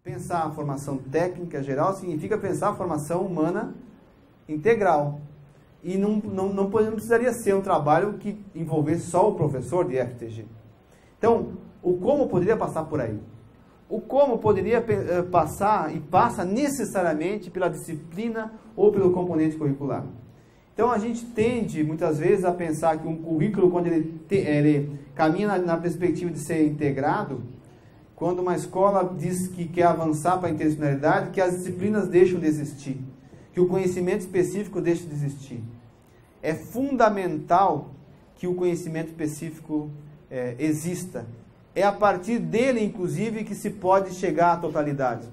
Pensar a formação técnica geral significa pensar a formação humana integral. E não precisaria ser um trabalho que envolvesse só o professor de FTG. Então, o como poderia passar por aí? O como poderia passar e passa necessariamente pela disciplina ou pelo componente curricular. Então, a gente tende, muitas vezes, a pensar que um currículo, quando ele caminha na perspectiva de ser integrado, quando uma escola diz que quer avançar para a interdisciplinaridade, que as disciplinas deixam de existir, que o conhecimento específico deixa de existir. É fundamental que o conhecimento específico exista. É a partir dele, inclusive, que se pode chegar à totalidade.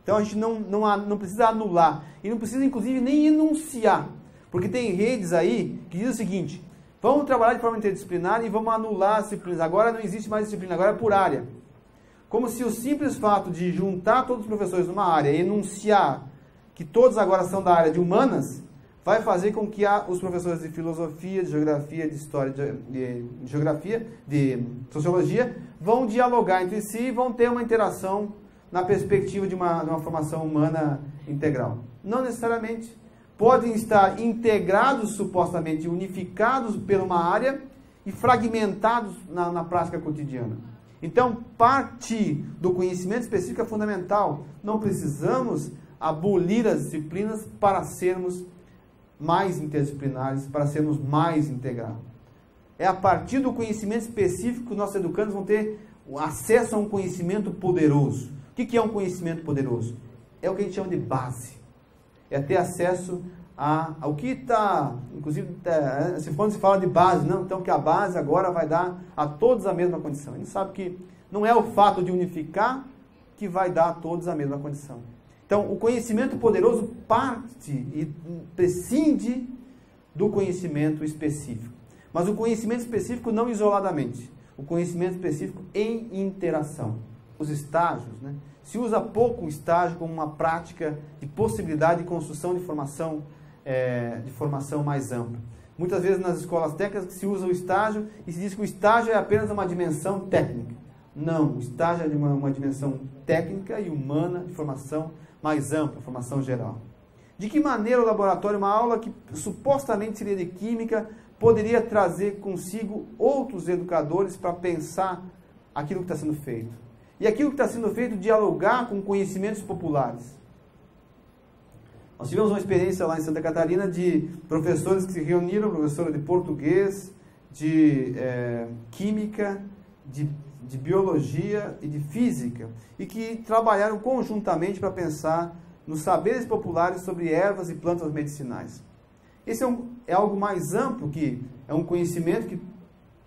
Então, a gente não precisa anular, e não precisa, inclusive, nem enunciar. Porque tem redes aí que dizem o seguinte: vamos trabalhar de forma interdisciplinar e vamos anular as disciplinas. Agora não existe mais disciplina, agora é por área. Como se o simples fato de juntar todos os professores numa área e enunciar que todos agora são da área de humanas, vai fazer com que os professores de filosofia, de geografia, de história, de geografia, de sociologia, vão dialogar entre si e vão ter uma interação na perspectiva de uma formação humana integral. Não necessariamente. Podem estar integrados, supostamente unificados por uma área e fragmentados na prática cotidiana. Então, partir do conhecimento específico é fundamental. Não precisamos abolir as disciplinas para sermos mais interdisciplinares, para sermos mais integrais. É a partir do conhecimento específico que nossos educandos vão ter acesso a um conhecimento poderoso. O que é um conhecimento poderoso? É o que a gente chama de base. É ter acesso ao que está, inclusive, quando se fala de base, não, então que a base agora vai dar a todos a mesma condição. A gente sabe que não é o fato de unificar que vai dar a todos a mesma condição. Então, o conhecimento poderoso parte e prescinde do conhecimento específico. Mas o conhecimento específico não isoladamente. O conhecimento específico em interação. Os estágios, né? Se usa pouco o estágio como uma prática de possibilidade de construção de formação mais ampla. Muitas vezes nas escolas técnicas se usa o estágio e se diz que o estágio é apenas uma dimensão técnica. Não, o estágio é de uma dimensão técnica e humana de formação mais ampla, formação geral. De que maneira o laboratório, uma aula que supostamente seria de química, poderia trazer consigo outros educadores para pensar aquilo que está sendo feito? E aquilo que está sendo feito dialogar com conhecimentos populares. Nós tivemos uma experiência lá em Santa Catarina de professores que se reuniram, professora de português, de química, de biologia e de física, e que trabalharam conjuntamente para pensar nos saberes populares sobre ervas e plantas medicinais. Esse é algo mais amplo, que é um conhecimento que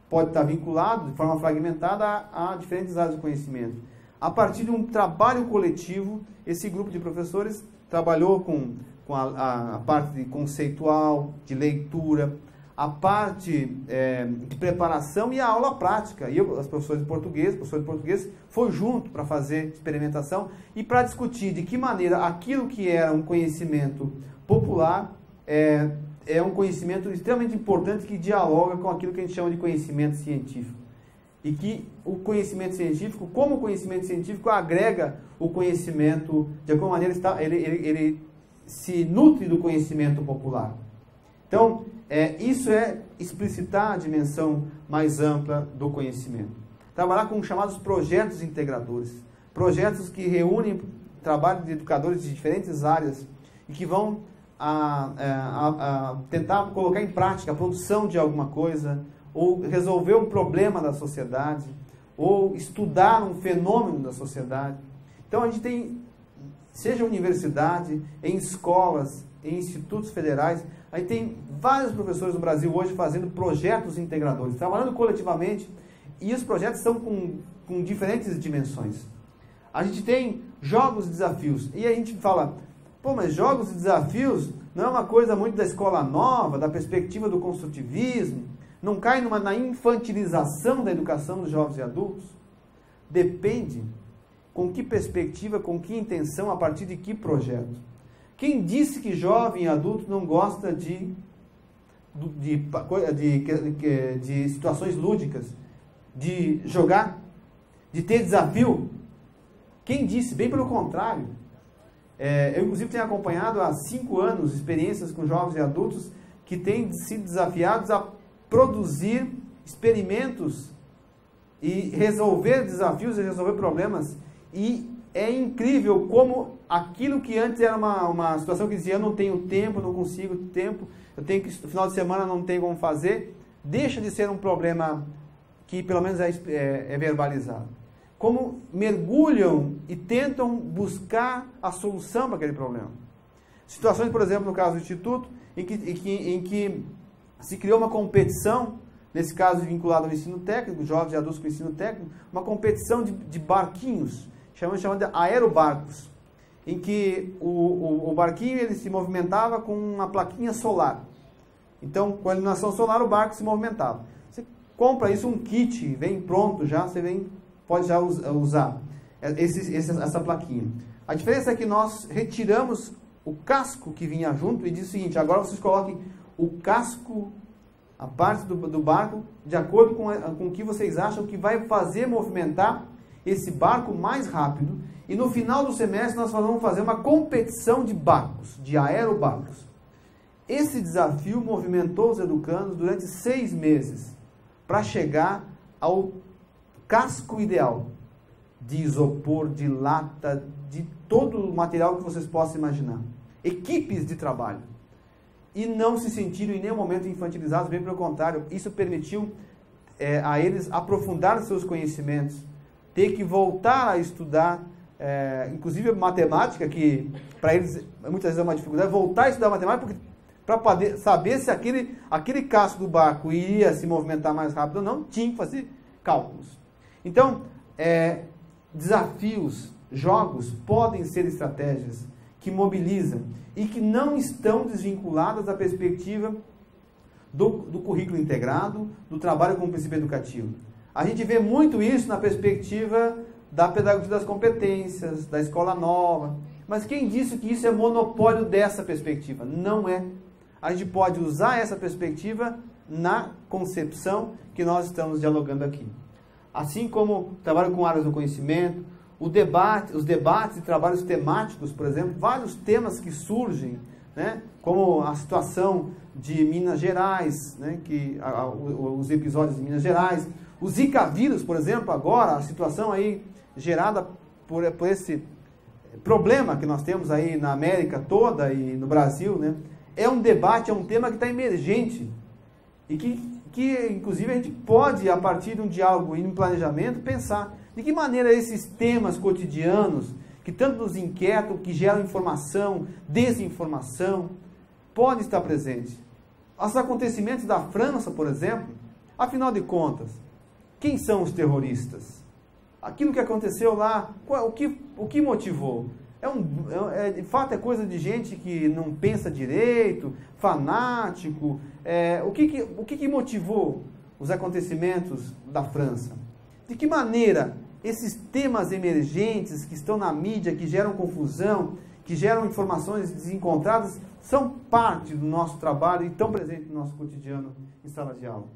pode estar vinculado de forma fragmentada a diferentes áreas do conhecimento. A partir de um trabalho coletivo, esse grupo de professores trabalhou com a parte conceitual, de leitura, a parte de preparação e a aula prática. E os professores de português foi junto para fazer experimentação e para discutir de que maneira aquilo que era um conhecimento popular é um conhecimento extremamente importante que dialoga com aquilo que a gente chama de conhecimento científico. E que o conhecimento científico, como o conhecimento científico, agrega o conhecimento, de alguma maneira ele se nutre do conhecimento popular. Então, isso é explicitar a dimensão mais ampla do conhecimento. Trabalhar com os chamados projetos integradores. Projetos que reúnem trabalho de educadores de diferentes áreas e que vão tentar colocar em prática a produção de alguma coisa, ou resolver um problema da sociedade, ou estudar um fenômeno da sociedade. Então a gente tem, seja universidade, em escolas, em institutos federais, a gente tem vários professores no Brasil hoje fazendo projetos integradores, trabalhando coletivamente, e os projetos estão com diferentes dimensões. A gente tem jogos e desafios, e a gente fala, pô, mas jogos e desafios não é uma coisa muito da escola nova, da perspectiva do construtivismo, não cai na infantilização da educação dos jovens e adultos? Depende com que perspectiva, com que intenção, a partir de que projeto. Quem disse que jovem e adulto não gosta de situações lúdicas, de jogar, de ter desafio? Quem disse? Bem pelo contrário. Eu, inclusive, tenho acompanhado há 5 anos experiências com jovens e adultos que têm sido desafiados a produzir experimentos e resolver desafios e resolver problemas. E é incrível como aquilo que antes era uma situação que dizia: eu não tenho tempo, não consigo tempo, eu tenho que, no final de semana não tenho como fazer, deixa de ser um problema que pelo menos é verbalizado. Como mergulham e tentam buscar a solução para aquele problema. Situações, por exemplo, no caso do Instituto, em que se criou uma competição, nesse caso vinculado ao ensino técnico, jovens e adultos com ensino técnico, uma competição de barquinhos, chamando de aerobarcos, em que o barquinho ele se movimentava com uma plaquinha solar. Então, com a iluminação solar, o barco se movimentava. Você compra isso, um kit, vem pronto já, pode já usar essa plaquinha. A diferença é que nós retiramos o casco que vinha junto e diz o seguinte: agora vocês coloquem o casco, a parte do barco, de acordo com o que vocês acham que vai fazer movimentar esse barco mais rápido. E no final do semestre nós vamos fazer uma competição de barcos, de aerobarcos. Esse desafio movimentou os educandos durante 6 meses para chegar ao casco ideal de isopor, de lata, de todo o material que vocês possam imaginar. Equipes de trabalho. E não se sentiram em nenhum momento infantilizados, bem pelo contrário, isso permitiu a eles aprofundar seus conhecimentos, ter que voltar a estudar, inclusive matemática, que para eles muitas vezes é uma dificuldade, voltar a estudar matemática para poder saber se aquele casco do barco iria se movimentar mais rápido ou não, tinha que fazer cálculos. Então, desafios, jogos podem ser estratégias que mobilizam e que não estão desvinculadas da perspectiva do currículo integrado, do trabalho com o princípio educativo. A gente vê muito isso na perspectiva da pedagogia das competências, da escola nova. Mas quem disse que isso é monopólio dessa perspectiva? Não é. A gente pode usar essa perspectiva na concepção que nós estamos dialogando aqui. Assim como trabalho com áreas do conhecimento, os debates e trabalhos temáticos, por exemplo, vários temas que surgem, né, como a situação de Minas Gerais, né, os episódios de Minas Gerais, o Zika vírus, por exemplo, agora, a situação aí gerada por esse problema que nós temos aí na América toda e no Brasil, né, é um debate, é um tema que está emergente e que inclusive a gente pode, a partir de um diálogo e um planejamento, pensar de que maneira esses temas cotidianos, que tanto nos inquietam, que geram informação, desinformação, podem estar presentes. Os acontecimentos da França, por exemplo, afinal de contas, quem são os terroristas? Aquilo que aconteceu lá, o que motivou? De fato é coisa de gente que não pensa direito, fanático. O que motivou os acontecimentos da França? De que maneira esses temas emergentes que estão na mídia, que geram confusão, que geram informações desencontradas, são parte do nosso trabalho e estão presentes no nosso cotidiano em sala de aula?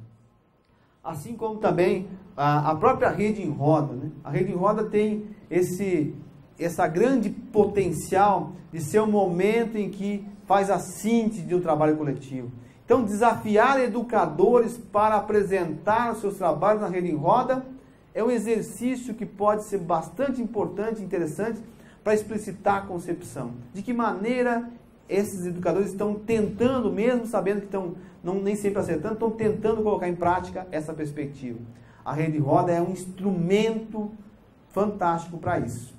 Assim como também a própria Rede em Roda, né? A Rede em Roda tem essa grande potencial de ser um momento em que faz a síntese de um trabalho coletivo. Então, desafiar educadores para apresentar os seus trabalhos na Rede em Roda é um exercício que pode ser bastante importante e interessante para explicitar a concepção. De que maneira esses educadores estão tentando, mesmo sabendo que estão nem sempre acertando, estão tentando colocar em prática essa perspectiva. A Rede em Roda é um instrumento fantástico para isso.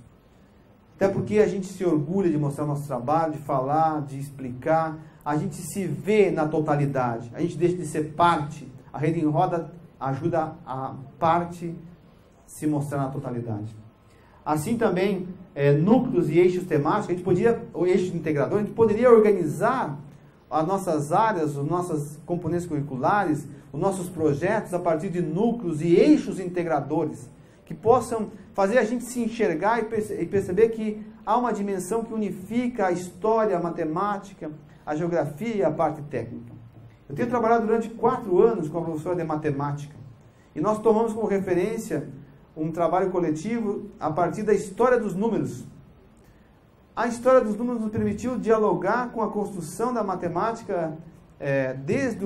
Até porque a gente se orgulha de mostrar nosso trabalho, de falar, de explicar. A gente se vê na totalidade. A gente deixa de ser parte. A Rede em Roda ajuda a parte se mostrar na totalidade. Assim também, núcleos e eixos temáticos, o eixo integrador, a gente poderia organizar as nossas áreas, os nossos componentes curriculares, os nossos projetos a partir de núcleos e eixos integradores, que possam fazer a gente se enxergar e perceber que há uma dimensão que unifica a história, a matemática, a geografia e a parte técnica. Eu tenho trabalhado durante 4 anos com a professora de matemática, e nós tomamos como referência um trabalho coletivo a partir da história dos números. A história dos números nos permitiu dialogar com a construção da matemática desde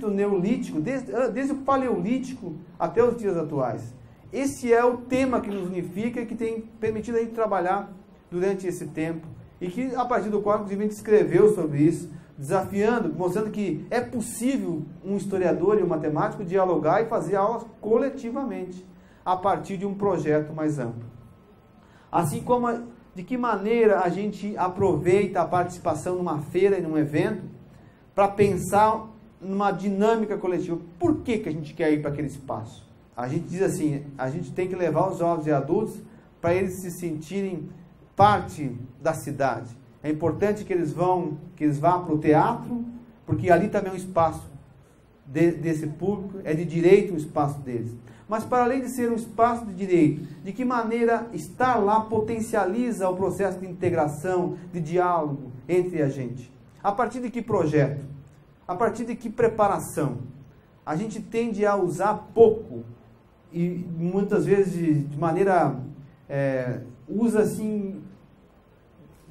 o Neolítico, desde o Paleolítico até os dias atuais. Esse é o tema que nos unifica e que tem permitido a gente trabalhar durante esse tempo. E que, a partir do qual, inclusive, a gente escreveu sobre isso, desafiando, mostrando que é possível um historiador e um matemático dialogar e fazer aulas coletivamente, a partir de um projeto mais amplo. Assim como de que maneira a gente aproveita a participação numa feira e num evento para pensar numa dinâmica coletiva. Por que a gente quer ir para aquele espaço? A gente diz assim, a gente tem que levar os jovens e adultos para eles se sentirem parte da cidade. É importante que eles vão para o teatro, porque ali também é um espaço desse público, é de direito o espaço deles. Mas para além de ser um espaço de direito, de que maneira estar lá potencializa o processo de integração, de diálogo entre a gente? A partir de que projeto? A partir de que preparação? A gente tende a usar pouco e muitas vezes de maneira usa assim,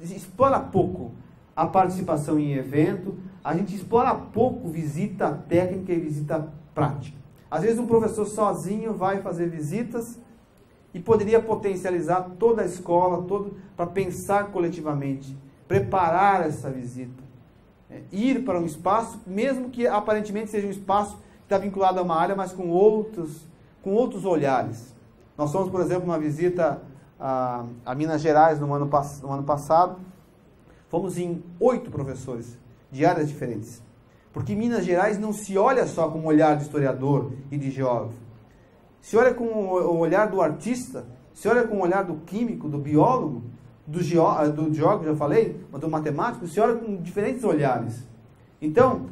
explora pouco a participação em evento, a gente explora pouco visita técnica e visita prática. Às vezes um professor sozinho vai fazer visitas e poderia potencializar toda a escola, para pensar coletivamente, preparar essa visita, ir para um espaço, mesmo que aparentemente seja um espaço que está vinculado a uma área, mas com outros olhares. Nós fomos, por exemplo, uma visita a Minas Gerais no ano passado. Fomos em 8 professores de áreas diferentes. Porque Minas Gerais não se olha só com o olhar do historiador e de geógrafo. Se olha com o olhar do artista, se olha com o olhar do químico, do biólogo, do geógrafo, já falei, mas do matemático, se olha com diferentes olhares. Então,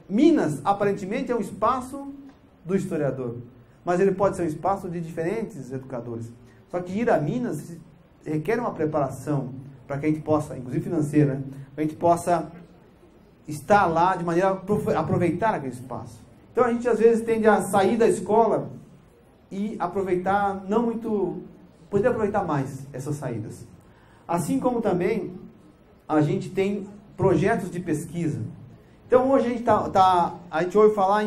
Minas, aparentemente, é um espaço do historiador. Mas ele pode ser um espaço de diferentes educadores. Só que ir a Minas requer uma preparação para que a gente possa, inclusive financeira, né? Para a gente possa estar lá de maneira a aproveitar aquele espaço. Então a gente às vezes tende a sair da escola e aproveitar não muito, poderia aproveitar mais essas saídas. Assim como também a gente tem projetos de pesquisa. Então hoje a gente ouve falar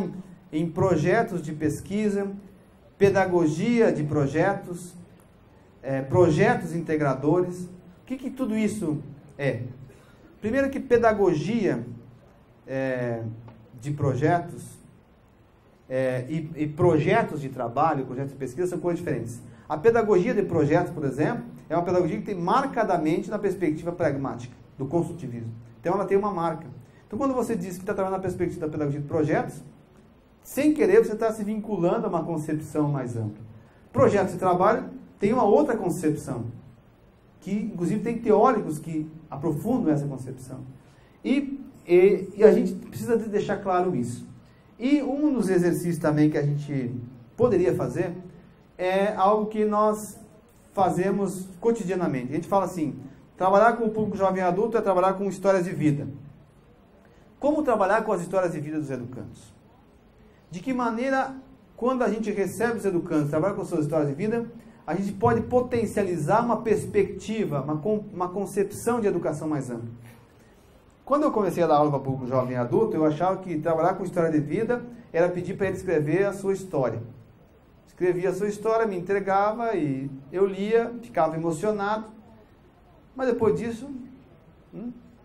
em projetos de pesquisa, pedagogia de projetos, projetos integradores. O que tudo isso é? Primeiro que pedagogia de projetos e projetos de trabalho, projetos de pesquisa são coisas diferentes. A pedagogia de projetos, por exemplo, é uma pedagogia que tem marcadamente na perspectiva pragmática, do construtivismo. Então ela tem uma marca. Então quando você diz que está trabalhando na perspectiva da pedagogia de projetos, sem querer você está se vinculando a uma concepção mais ampla. Projetos de trabalho tem uma outra concepção, que inclusive tem teóricos que aprofundam essa concepção. E a gente precisa deixar claro isso. E um dos exercícios também que a gente poderia fazer é algo que nós fazemos cotidianamente. A gente fala assim, trabalhar com o público jovem e adulto é trabalhar com histórias de vida. Como trabalhar com as histórias de vida dos educandos? De que maneira, quando a gente recebe os educandos, trabalha com suas histórias de vida, a gente pode potencializar uma perspectiva, uma concepção de educação mais ampla. Quando eu comecei a dar aula para público jovem e adulto, eu achava que trabalhar com história de vida era pedir para ele escrever a sua história. Escrevia a sua história, me entregava e eu lia, ficava emocionado. Mas depois disso,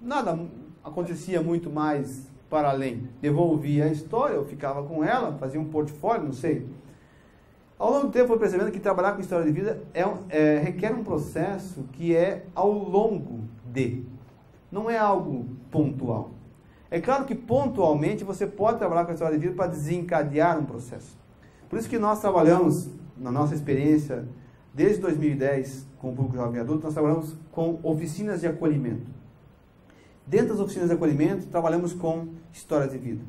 nada acontecia muito mais para além. Devolvia a história, eu ficava com ela, fazia um portfólio, não sei. Ao longo do tempo, eu fui percebendo que trabalhar com história de vida requer um processo que é ao longo de. Não é algo pontual. É claro que pontualmente você pode trabalhar com a história de vida para desencadear um processo. Por isso que nós trabalhamos, na nossa experiência, desde 2010, com o público jovem e adulto, nós trabalhamos com oficinas de acolhimento. Dentro das oficinas de acolhimento, trabalhamos com histórias de vida.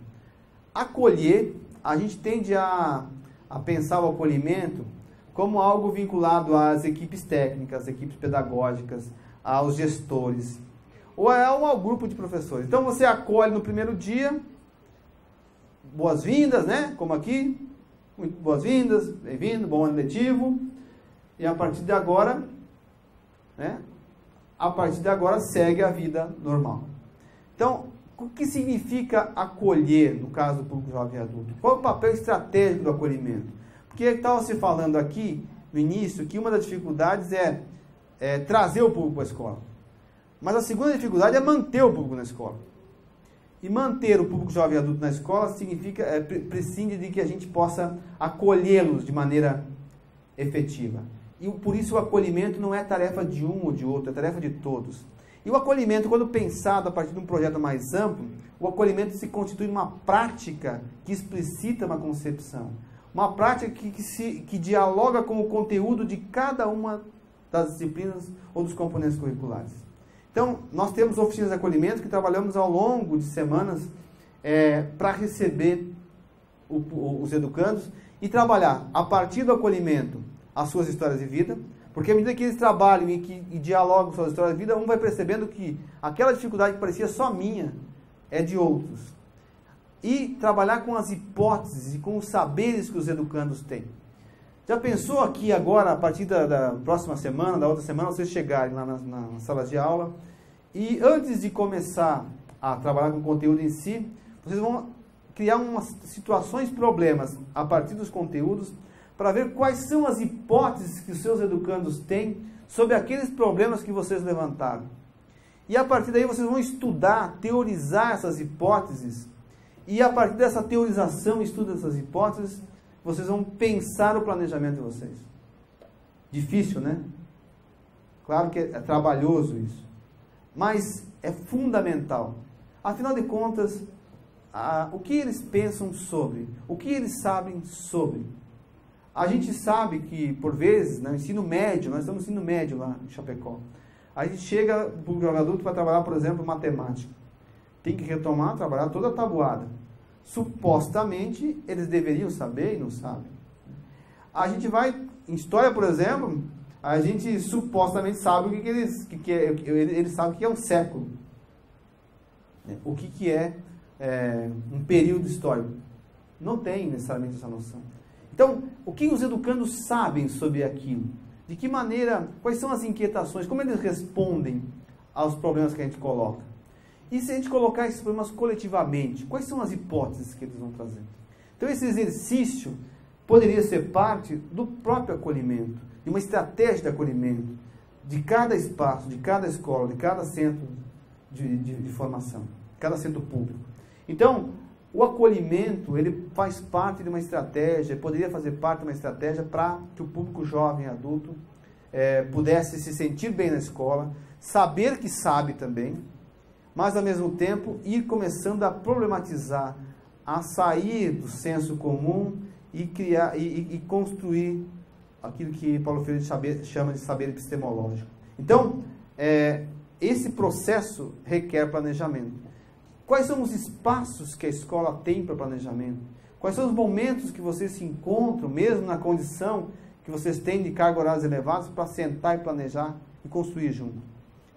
Acolher, a gente tende a pensar o acolhimento como algo vinculado às equipes técnicas, às equipes pedagógicas, aos gestores, ou ao grupo de professores. Então você acolhe no primeiro dia, boas-vindas, né? Como aqui, muito boas-vindas, bem-vindo, bom ano letivo. E a partir de agora, né, segue a vida normal. Então, o que significa acolher, no caso do público jovem e adulto? Qual é o papel estratégico do acolhimento? Porque estava se falando aqui, no início, que uma das dificuldades é trazer o público para a escola. Mas a segunda dificuldade é manter o público na escola. E manter o público jovem e adulto na escola significa, prescinde de que a gente possa acolhê-los de maneira efetiva. E por isso o acolhimento não é tarefa de um ou de outro, é tarefa de todos. E o acolhimento, quando pensado a partir de um projeto mais amplo, o acolhimento se constitui numa prática que explicita uma concepção. Uma prática que dialoga com o conteúdo de cada uma das disciplinas ou dos componentes curriculares. Então, nós temos oficinas de acolhimento que trabalhamos ao longo de semanas para receber os educandos e trabalhar a partir do acolhimento as suas histórias de vida, porque à medida que eles trabalham e dialogam suas histórias de vida, um vai percebendo que aquela dificuldade que parecia só minha é de outros. E trabalhar com as hipóteses e com os saberes que os educandos têm. Já pensou aqui agora, a partir da próxima semana, da outra semana, vocês chegarem lá na sala de aula e antes de começar a trabalhar com o conteúdo em si, vocês vão criar umas situações, problemas a partir dos conteúdos para ver quais são as hipóteses que os seus educandos têm sobre aqueles problemas que vocês levantaram. E a partir daí vocês vão estudar, teorizar essas hipóteses e a partir dessa teorização, estudo dessas hipóteses, vocês vão pensar o planejamento de vocês. Difícil, né? Claro que é trabalhoso isso. Mas é fundamental. Afinal de contas, o que eles pensam sobre? O que eles sabem sobre? A gente sabe que, por vezes, no ensino médio, nós estamos no ensino médio lá em Chapecó, a gente chega para o adulto para trabalhar, por exemplo, matemática. Tem que retomar, trabalhar toda a tabuada. Supostamente, eles deveriam saber e não sabem. A gente vai, em história, por exemplo, a gente supostamente sabe o que eles sabem o que é um século. O que é um período histórico. Não tem necessariamente essa noção. Então, o que os educandos sabem sobre aquilo? De que maneira, quais são as inquietações, como eles respondem aos problemas que a gente coloca? E se a gente colocar esses problemas coletivamente, quais são as hipóteses que eles vão trazer? Então, esse exercício poderia ser parte do próprio acolhimento, de uma estratégia de acolhimento, de cada espaço, de cada escola, de cada centro de formação, cada centro público. Então, o acolhimento, ele faz parte de uma estratégia, poderia fazer parte de uma estratégia para que o público jovem e adulto pudesse se sentir bem na escola, saber que sabe também, mas ao mesmo tempo ir começando a problematizar, a sair do senso comum e criar e construir aquilo que Paulo Freire chama de saber epistemológico. Então, esse processo requer planejamento. Quais são os espaços que a escola tem para planejamento? Quais são os momentos que vocês se encontram, mesmo na condição que vocês têm de carga horários elevados, para sentar e planejar e construir junto?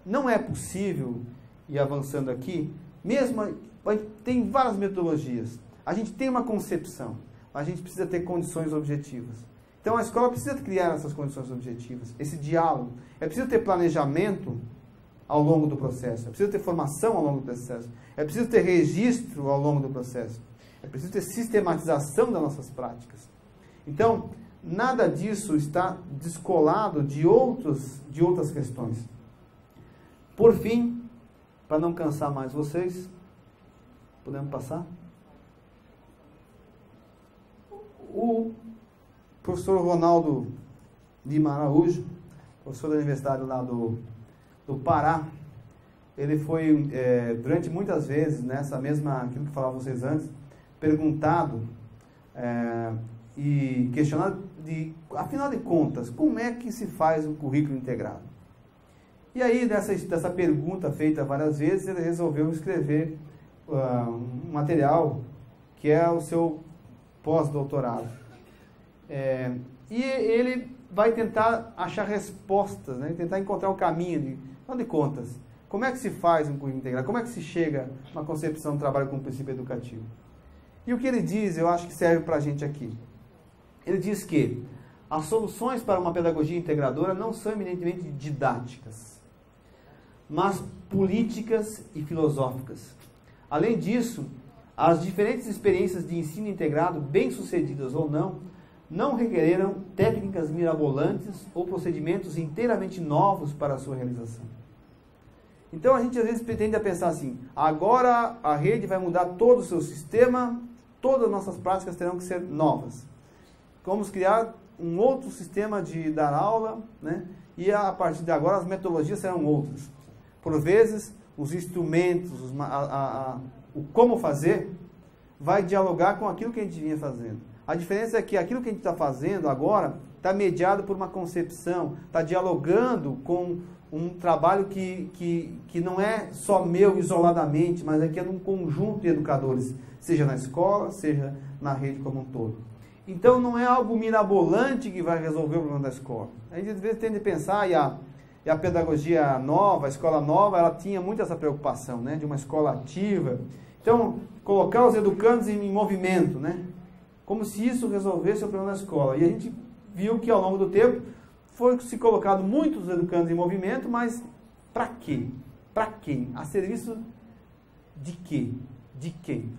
Não é possível, e avançando aqui, tem várias metodologias. A gente tem uma concepção, a gente precisa ter condições objetivas. Então a escola precisa criar essas condições objetivas, esse diálogo. É preciso ter planejamento ao longo do processo, é preciso ter formação ao longo do processo, é preciso ter registro ao longo do processo, é preciso ter sistematização das nossas práticas. Então, nada disso está descolado de outras questões. Por fim, para não cansar mais vocês, podemos passar? O professor Ronaldo Lima Araújo, professor da Universidade lá do Pará, ele foi, durante muitas vezes, aquilo que eu falava vocês antes, perguntado e questionado afinal de contas, como é que se faz um currículo integrado? E aí, dessa pergunta feita várias vezes, ele resolveu escrever um material que é o seu pós-doutorado. E ele vai tentar achar respostas, né? Tentar encontrar o caminho, afinal de contas, como é que se faz um currículo integrado? Como é que se chega a uma concepção de trabalho com o princípio educativo? E o que ele diz, eu acho que serve para a gente aqui. Ele diz que as soluções para uma pedagogia integradora não são eminentemente didáticas, mas políticas e filosóficas. Além disso, as diferentes experiências de ensino integrado, bem-sucedidas ou não requereram técnicas mirabolantes ou procedimentos inteiramente novos para a sua realização. Então a gente às vezes pretende pensar assim, agora a rede vai mudar todo o seu sistema, todas as nossas práticas terão que ser novas. Vamos criar um outro sistema de dar aula, né? E a partir de agora as metodologias serão outras. Por vezes, os instrumentos, o como fazer, vai dialogar com aquilo que a gente vinha fazendo. A diferença é que aquilo que a gente está fazendo agora está mediado por uma concepção, está dialogando com um trabalho que não é só meu isoladamente, mas é que é num conjunto de educadores, seja na escola, seja na rede como um todo. Então não é algo mirabolante que vai resolver o problema da escola. A gente às vezes tende a pensar, e a pedagogia nova, a escola nova, ela tinha muito essa preocupação, né, de uma escola ativa. Então, colocar os educandos em movimento, né, como se isso resolvesse o problema da escola. E a gente viu que ao longo do tempo foi se colocado muitos educandos em movimento, mas para quê? Para quem? A serviço de quê? De quem?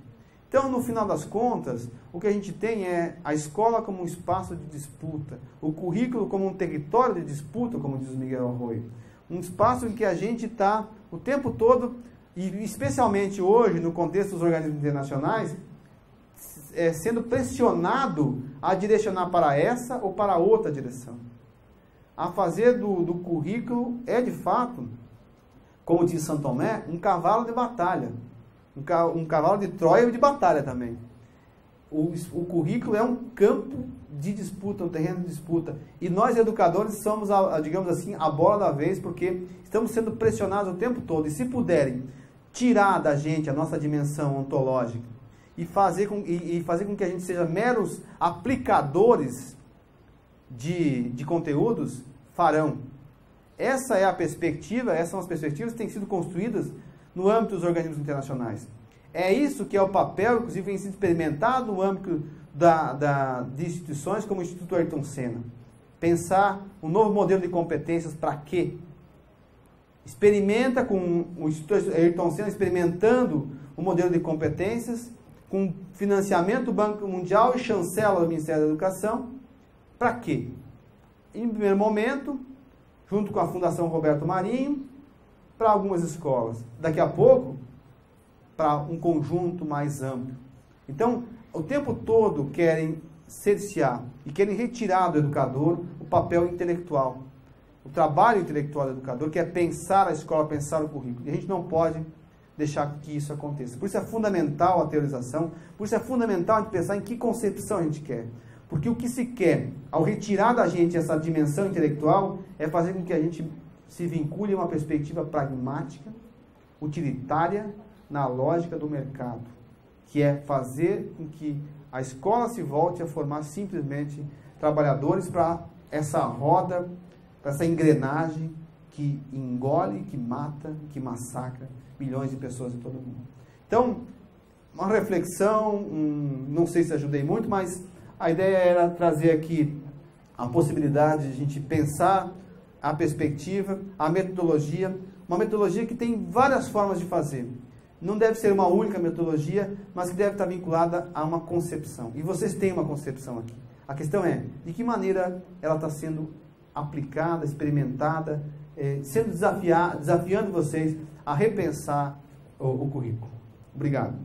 Então, no final das contas, o que a gente tem é a escola como um espaço de disputa, o currículo como um território de disputa, como diz o Miguel Arroyo. Um espaço em que a gente está o tempo todo, e especialmente hoje, no contexto dos organismos internacionais, sendo pressionado a direcionar para essa ou para outra direção. A fazer do currículo é, de fato, como diz São Tomé, um cavalo de batalha. Um cavalo de Troia e de batalha também. O currículo é um campo de disputa, um terreno de disputa. E nós, educadores, somos, digamos assim, a bola da vez, porque estamos sendo pressionados o tempo todo. E se puderem tirar da gente a nossa dimensão ontológica e fazer com que a gente seja meros aplicadores de conteúdos, farão. Essa é a perspectiva, essas são as perspectivas que têm sido construídas no âmbito dos organismos internacionais. É isso que é o papel, inclusive, vem sendo experimentado no âmbito de instituições como o Instituto Ayrton Senna. Pensar um novo modelo de competências para quê? Experimenta com o Instituto Ayrton Senna, experimentando um modelo de competências, com financiamento do Banco Mundial e chancela do Ministério da Educação. Para quê? Em primeiro momento, junto com a Fundação Roberto Marinho, para algumas escolas. Daqui a pouco, para um conjunto mais amplo. Então, o tempo todo querem cercear e querem retirar do educador o papel intelectual. O trabalho intelectual do educador, que é pensar a escola, pensar o currículo. E a gente não pode deixar que isso aconteça. Por isso é fundamental a teorização, por isso é fundamental a gente pensar em que concepção a gente quer. Porque o que se quer, ao retirar da gente essa dimensão intelectual, é fazer com que a gente se vincule a uma perspectiva pragmática, utilitária, na lógica do mercado, que é fazer com que a escola se volte a formar simplesmente trabalhadores para essa roda, para essa engrenagem que engole, que mata, que massacra milhões de pessoas em todo o mundo. Então, uma reflexão, não sei se ajudei muito, mas a ideia era trazer aqui a possibilidade de a gente pensar a perspectiva, a metodologia, uma metodologia que tem várias formas de fazer. Não deve ser uma única metodologia, mas que deve estar vinculada a uma concepção. E vocês têm uma concepção aqui. A questão é, de que maneira ela está sendo aplicada, experimentada, sendo desafiando vocês a repensar o currículo. Obrigado.